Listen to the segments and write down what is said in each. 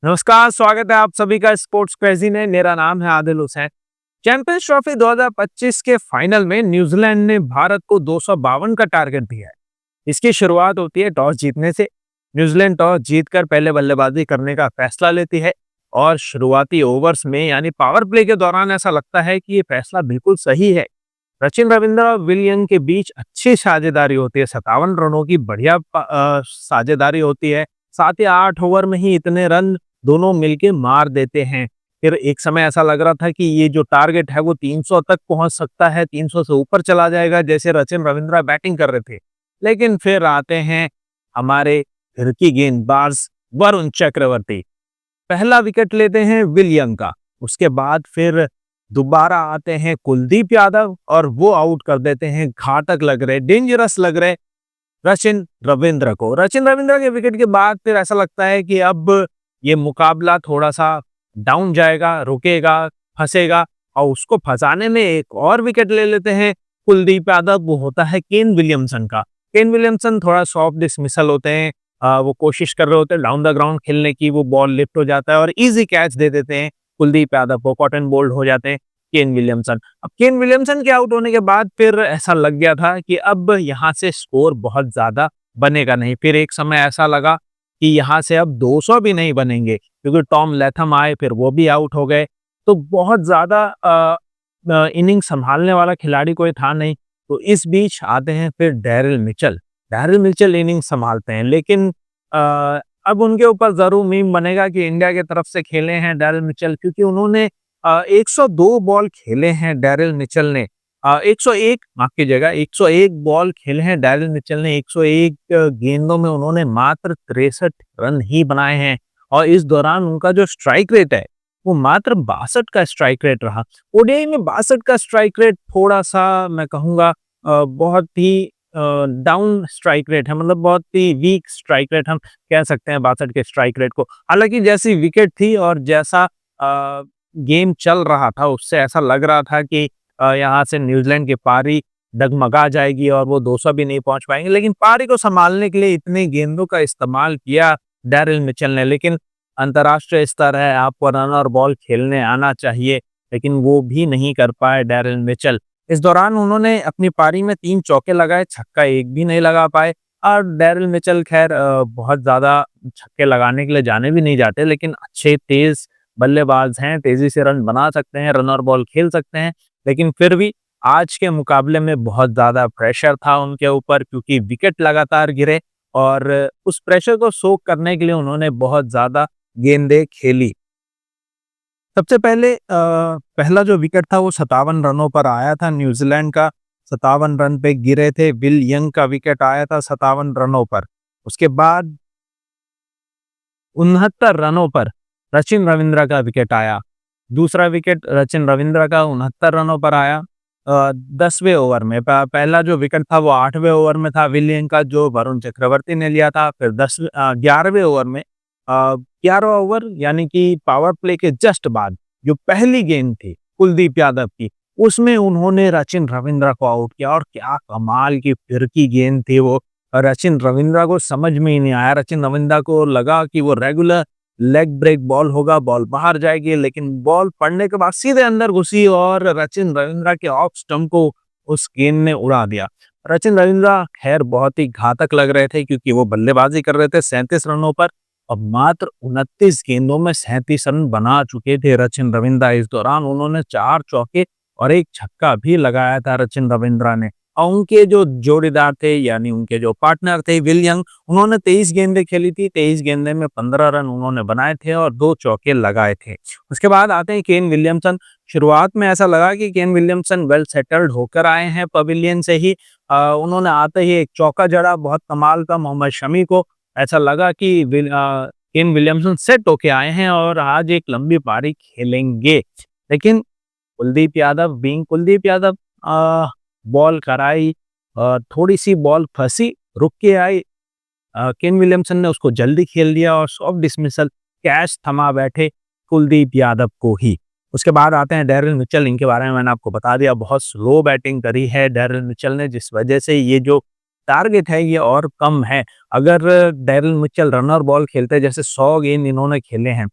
नमस्कार, स्वागत है आप सभी का स्पोर्ट्स क्रेजी में। मेरा नाम है आदिल हुसैन। चैंपियंस ट्रॉफी 2025 के फाइनल में न्यूजीलैंड ने भारत को 252 का टारगेट दिया है। इसकी शुरुआत होती है टॉस जीतने से। न्यूजीलैंड टॉस जीतकर पहले बल्लेबाजी करने का फैसला लेती है और शुरुआती ओवर्स में यानी पावर प्ले के दौरान ऐसा लगता है कि ये फैसला बिल्कुल सही है। सचिन रविंद्र और विलियम के बीच अच्छी साझेदारी होती है, 57 रनों की बढ़िया साझेदारी होती है। साथ ही 8 ओवर में ही इतने रन दोनों मिलके मार देते हैं। फिर एक समय ऐसा लग रहा था कि ये जो टारगेट है वो 300 तक पहुंच सकता है, 300 से ऊपर चला जाएगा जैसे सचिन रविंद्र बैटिंग कर रहे थे। लेकिन फिर आते हैं हमारे घर की गेंदबाज वरुण चक्रवर्ती। पहला विकेट लेते हैं विलियम का। उसके बाद फिर दोबारा आते हैं कुलदीप यादव और वो आउट कर देते हैं घातक लग रहे, डेंजरस लग रहे सचिन रविंद्र को। सचिन रविंद्र के विकेट के बाद फिर ऐसा लगता है कि अब ये मुकाबला थोड़ा-सा डाउन जाएगा, रुकेगा, फँसेगा और उसको फँसाने में एक और विकेट ले लेते हैं कुलदीप यादव, वो होता है केन विलियमसन का। केन विलियमसन थोड़ा सॉफ्ट डिसमिसल होते हैं। वो कोशिश कर रहे होते हैं डाउन द ग्राउंड खेलने की, वो बॉल लिफ्ट हो जाता है और ईज़ी कैच दे देते हैं कुलदीप यादव को, कॉटन बोल्ड हो जाते हैं केन विलियमसन। अब केन विलियमसन के आउट होने के बाद फिर ऐसा लग गया था कि अब यहाँ से स्कोर बहुत ज़्यादा बनेगा नहीं। फिर एक समय ऐसा लगा कि यहाँ से अब 200 भी नहीं बनेंगे क्योंकि टॉम लैथम आए, फिर वो भी आउट हो गए। तो बहुत ज़्यादा इनिंग संभालने वाला खिलाड़ी कोई था नहीं। तो इस बीच आते हैं फिर Daryl Mitchell. Daryl Mitchell inning संभालते हैं, लेकिन अब उनके ऊपर ज़रूर मीम बनेगा कि इंडिया की तरफ से खेले हैं डैरिल मिचेल, क्योंकि उन्होंने 102 बॉल खेले हैं डैरिल मिचेल ने। 101 माफ कीजिएगा, 101 बॉल खेले हैं डैरिल मिचेल ने। 101 गेंदों में उन्होंने मात्र 63 रन ही बनाए हैं और इस दौरान उनका जो स्ट्राइक रेट है वो मात्र 62 का स्ट्राइक रेट रहा। ओडीआई में 62 का स्ट्राइक रेट थोड़ा-सा मैं कहूँगा बहुत ही डाउन स्ट्राइक रेट है, मतलब बहुत ही वीक स्ट्राइक रेट हम कह सकते हैं 62 के स्ट्राइक रेट को। हालाँकि जैसी विकेट थी और जैसा गेम चल रहा था उससे ऐसा लग रहा था कि यहाँ से न्यूजीलैंड की पारी डगमगा जाएगी और वो 200 भी नहीं पहुंच पाएंगे, लेकिन पारी को संभालने के लिए इतने गेंदों का इस्तेमाल किया डैरिल मिचेल ने। लेकिन अंतर्राष्ट्रीय स्तर है, आपको रन और बॉल खेलने आना चाहिए, लेकिन वो भी नहीं कर पाए डैरिल मिचेल। इस दौरान उन्होंने अपनी पारी में 3 चौके लगाए, छक्का एक भी नहीं लगा पाए। और डैरिल मिचेल खैर बहुत ज्यादा छक्के लगाने के लिए जाने भी नहीं जाते, लेकिन अच्छे तेज बल्लेबाज हैं, तेजी से रन बना सकते हैं, रन और बॉल खेल सकते हैं। लेकिन फिर भी आज के मुकाबले में बहुत ज़्यादा प्रेशर था उनके ऊपर, क्योंकि विकेट लगातार गिरे और उस प्रेशर को सोक करने के लिए उन्होंने बहुत ज़्यादा गेंदें खेली। सबसे पहले पहला जो विकेट था वो 57 रनों पर आया था न्यूजीलैंड का। 57 रन पे गिरे थे। विल यंग का विकेट आया था 57 रनों पर। उसके बाद 69 रनों पर सचिन रविंद्र का विकेट आया। दूसरा विकेट सचिन रविंद्र का 69 रनों पर आया 10वें ओवर में। पहला जो विकेट था वो 8वें ओवर में था विलियम का, जो वरुण चक्रवर्ती ने लिया था। फिर 11वें ओवर में 11वां ओवर यानी कि पावर प्ले के जस्ट बाद जो पहली गेंद थी कुलदीप यादव की, उसमें उन्होंने सचिन रविंद्र को आउट किया और क्या कमाल की फिरकी गेंद थी वो। सचिन रविंद्र को समझ में ही नहीं आया। सचिन रविंद्र को लगा कि वो रेगुलर लेग ब्रेक बॉल होगा, बॉल बाहर जाएगी, लेकिन बॉल पड़ने के बाद सीधे अंदर घुसी और सचिन रविंद्र के ऑफ स्टंप को उस गेंद ने उड़ा दिया। सचिन रविंद्र खैर बहुत ही घातक लग रहे थे क्योंकि वो बल्लेबाजी कर रहे थे 37 रनों पर और मात्र 29 गेंदों में 37 रन बना चुके थे सचिन रविंद्र। इस दौरान उन्होंने 4 चौके और 1 छक्का भी लगाया था सचिन रविंद्र ने। और उनके जो जोड़ीदार थे यानी उनके जो पार्टनर थे विल यंग, उन्होंने 23 गेंदें खेली थी। 23 गेंदें में 15 रन उन्होंने बनाए थे और 2 चौके लगाए थे। उसके बाद आते हैं केन विलियमसन। शुरुआत में ऐसा लगा कि केन विलियमसन वेल सेटल्ड होकर आए हैं पवेलियन से ही। उन्होंने आते ही एक चौका जड़ा बहुत कमाल का मोहम्मद शमी को। ऐसा लगा कि केन विलियमसन सेट होके आए हैं और आज एक लंबी पारी खेलेंगे। लेकिन कुलदीप यादव बीइंग कुलदीप यादव बॉल कराई, थोड़ी-सी बॉल फँसी, रुक के आई। केन विलियमसन ने उसको जल्दी खेल दिया और सॉफ्ट डिसमिसल कैच थमा बैठे कुलदीप यादव को ही। उसके बाद आते हैं डैरिल मिचेल। इनके बारे में मैंने आपको बता दिया, बहुत स्लो बैटिंग करी है डैरिल मिचेल ने, जिस वजह से ये जो टारगेट है ये और कम है। अगर डैरिल मिचेल रनर बॉल खेलते हैं, जैसे 100 गेंद इन्होंने खेले हैं,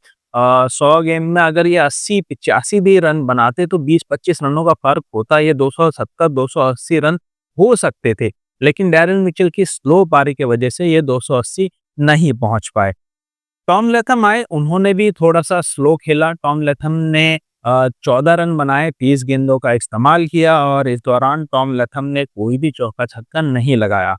100 गेंद में अगर ये 80-85 भी रन बनाते तो 20-25 रनों का फ़र्क होता, ये 270-280 रन हो सकते थे। लेकिन डैरिल मिचेल की स्लो पारी की वजह से ये 280 नहीं पहुँच पाए। टॉम लैथम आए, उन्होंने भी थोड़ा-सा स्लो खेला। टॉम लैथम ने 14 रन बनाए, 30 गेंदों का इस्तेमाल किया और इस दौरान टॉम लैथम ने कोई भी चौका-छक्का नहीं लगाया।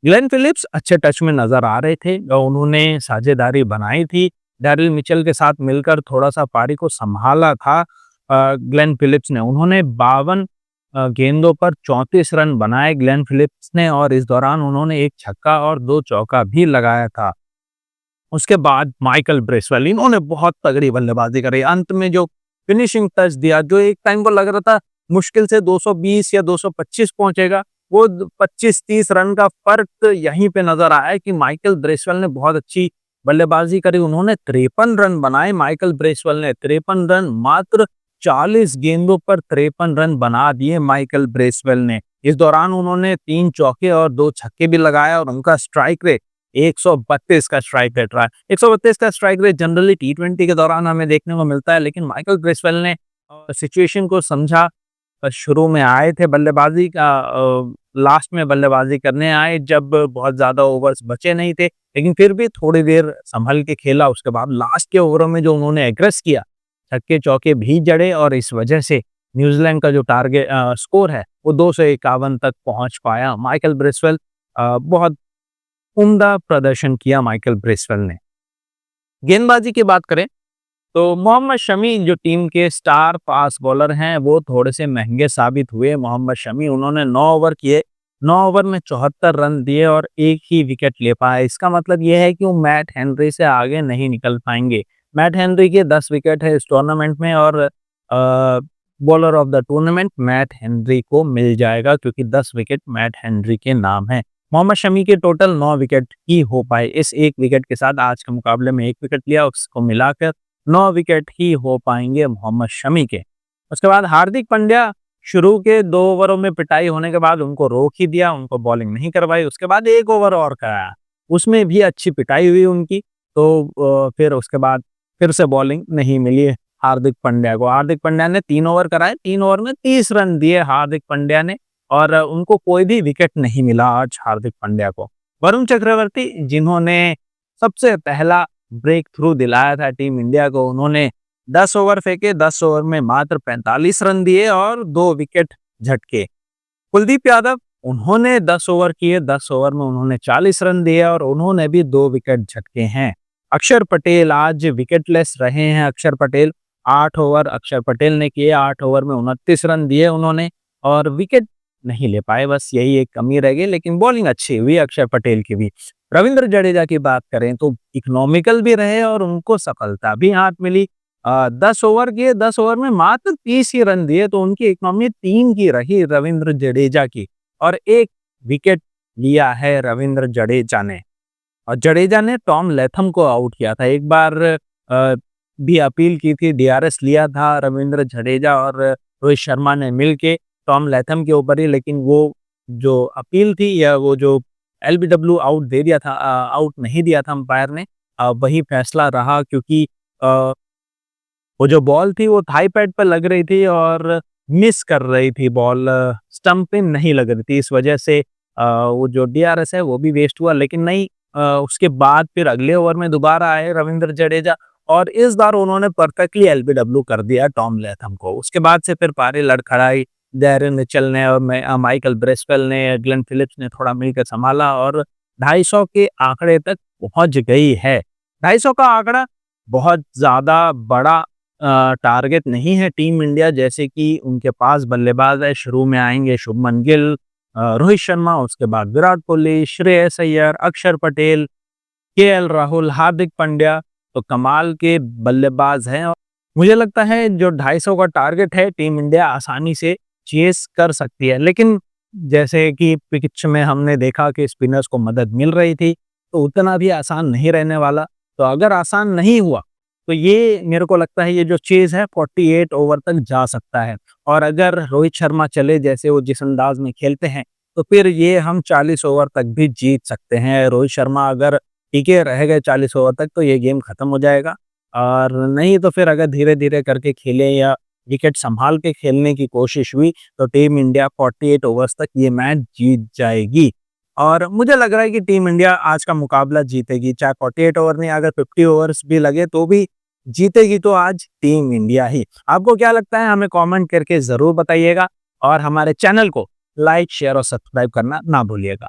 ग्लेन फिलिप्स अच्छे टच में नज़र आ रहे थे और उन्होंने साझेदारी बनाई थी। डैरिल मिचेल के साथ मिलकर थोड़ा-सा पारी को सँभाला था ग्लेन फिलिप्स ने। उन्होंने 52 गेंदों पर 34 रन बनाए ग्लेन फिलिप्स ने और इस दौरान उन्होंने 1 छक्का और 2 चौका भी लगाया था। उसके बाद माइकल ब्रेसवेल, इन्होंने बहुत तगड़ी बल्लेबाज़ी करी। अंत में जो फिनिशिंग टच दिया, जो एक टाइम को लग रहा था मुश्किल से 220 या 225 पहुँचेगा, वो 25-30 रन का फ़र्क यहीं पे नज़र आया कि माइकल ब्रेसवेल ने बहुत अच्छी बल्लेबाज़ी करी। उन्होंने 53 रन बनाए माइकल ब्रेसवेल ने, 53 रन, मात्र 40 गेंदों पर 53 रन बना दिए माइकल ब्रेसवेल ने। इस दौरान उन्होंने 3 चौके और 2 छक्के भी लगाए और उनका स्ट्राइक रेट 132 का स्ट्राइक रेट रहा है। 132 का स्ट्राइक रेट जनरली टी20 के दौरान हमें देखने को मिलता है, लेकिन माइकल ब्रेसवेल ने सिचुएशन को समझा। शुरू में आए थे बल्लेबाजी का, लास्ट में बल्लेबाजी करने आए जब बहुत ज़्यादा ओवर्स बचे नहीं थे, लेकिन फिर भी थोड़ी देर संभल के खेला। उसके बाद लास्ट के ओवरों में जो उन्होंने एग्रेस किया, छक्के-चौके भी जड़े और इस वजह से न्यूज़ीलैंड का जो स्कोर है, वो 251 तक पहुँच पाया। माइकल ब्रेसवेल बहुत उम्दा प्रदर्शन किया माइकल ब्रेसवेल ने। गेंदबाजी की बात करें तो मोहम्मद शमी जो टीम के स्टार फास्ट बॉलर हैं, वो थोड़े से महंगे साबित हुए। मोहम्मद शमी, उन्होंने 9 ओवर किए, 9 ओवर में 74 रन दिए और 1 ही विकेट ले पाए। इसका मतलब ये है कि वो मैट हेनरी से आगे नहीं निकल पाएंगे। मैट हेनरी के 10 विकेट है इस टूर्नामेंट में और bowler of the tournament Matt Henry को मिल जाएगा, क्योंकि 10 विकेट मैट हेनरी के नाम है। मोहम्मद शमी के टोटल 9 विकेट ही हो पाए। इस 1 विकेट के साथ आज के मुकाबले में 1 विकेट लिया, उसको मिलाकर 9 विकेट ही हो पाएंगे मोहम्मद शमी के। उसके बाद हार्दिक पांड्या, शुरू के 2 ओवरों में पिटाई होने के बाद उनको रोक ही दिया, उनको बॉलिंग नहीं करवाई। उसके बाद 1 ओवर और कराया, उसमें भी अच्छी पिटाई हुई उनकी, तो फिर उसके बाद फिर से बॉलिंग नहीं मिली हार्दिक पांड्या को। हार्दिक पांड्या ने 3 ओवर कराए, 3 ओवर में 30 रन दिए हार्दिक पांड्या ने और उनको कोई भी विकेट नहीं मिला आज हार्दिक पांड्या को। वरुण चक्रवर्ती, जिन्होंने सबसे पहला ब्रेक थ्रू दिलाया था टीम इंडिया को, उन्होंने 10 ओवर फेंके, 10 ओवर में मात्र 45 रन दिए और 2 विकेट झटके। कुलदीप यादव, उन्होंने 10 ओवर किए, 10 ओवर में उन्होंने 40 रन दिए और उन्होंने भी 2 विकेट झटके हैं। अक्षर पटेल आज विकेटलेस रहे हैं। अक्षर पटेल 8 ओवर अक्षर पटेल ने किए, 8 ओवर में 29 रन दिए उन्होंने और विकेट नहीं ले पाए, बस यही एक कमी रह गई, लेकिन बॉलिंग अच्छी हुई अक्षर पटेल की भी। रविंद्र जडेजा की बात करें तो इकोनॉमिकल भी रहे और उनको सफलता भी हाथ मिली। 10 ओवर किए, 10 ओवर में मात्र 30 ही रन दिए, तो उनकी इकोनॉमी 3 की रही रविंद्र जडेजा की और 1 विकेट लिया है रविंद्र जडेजा ने। और जडेजा ने टॉम लैथम को आउट किया था। एक बार भी अपील की थी, डीआरएस लिया था रविंद्र जडेजा और रोहित शर्मा ने मिलके टॉम लैथम के ऊपर ही, लेकिन वो जो अपील थी या वो जो एलबीडब्ल्यू आउट दे दिया था, आउट नहीं दिया था अंपायर ने, वही फैसला रहा, क्योंकि वो जो बॉल थी वो थाई पैड पर लग रही थी और मिस कर रही थी बॉल, स्टंप पे नहीं लग रही थी। इस वजह से वो जो डीआरएस है वो भी वेस्ट हुआ, लेकिन नहीं, उसके बाद फिर अगले ओवर में दोबारा आए रविंद्र जडेजा और इस बार उन्होंने परफेक्टली एलबीडब्ल्यू कर दिया टॉम लैथम को। उसके बाद से फिर पारी लड़खड़ाई, डैरेन मिचेल ने और माइकल ब्रेसवेल ने, ग्लेन फिलिप्स ने थोड़ा मिलकर संभाला और 250 के आंकड़े तक पहुंच गई है। 250 का आंकड़ा बहुत ज़्यादा बड़ा टारगेट नहीं है टीम इंडिया, जैसे कि उनके पास बल्लेबाज है। शुरू में आएंगे शुभमन गिल, रोहित शर्मा, उसके बाद विराट कोहली, श्रेयस अय्यर, अक्षर पटेल, केएल राहुल, हार्दिक पांड्या, तो कमाल के बल्लेबाज हैं। और मुझे लगता है जो 250 का टारगेट है टीम इंडिया आसानी से चेस कर सकती है, लेकिन जैसे कि पिच में हमने देखा कि स्पिनर्स को मदद मिल रही थी, तो उतना भी आसान नहीं रहने वाला। तो अगर आसान नहीं हुआ तो ये मेरे को लगता है ये जो चेज़ है 48 ओवर तक जा सकता है। और अगर रोहित शर्मा चले, जैसे वो जिस अंदाज में खेलते हैं, तो फिर ये हम 40 ओवर तक भी जीत सकते हैं। रोहित शर्मा अगर टिके रह गए 40 ओवर तक तो ये गेम खत्म हो जाएगा, और नहीं तो फिर अगर धीरे-धीरे करके खेले या विकेट संभाल के खेलने की कोशिश हुई तो टीम इंडिया 48 ओवर्स तक ये मैच जीत जाएगी। और मुझे लग रहा है कि टीम इंडिया आज का मुकाबला जीतेगी, चाहे 48 ओवर नहीं, अगर 50 ओवर्स भी लगे तो भी जीतेगी तो आज टीम इंडिया ही। आपको क्या लगता है हमें कमेंट करके ज़रूर बताइएगा, और हमारे चैनल को लाइक, शेयर और सब्सक्राइब करना ना भूलिएगा।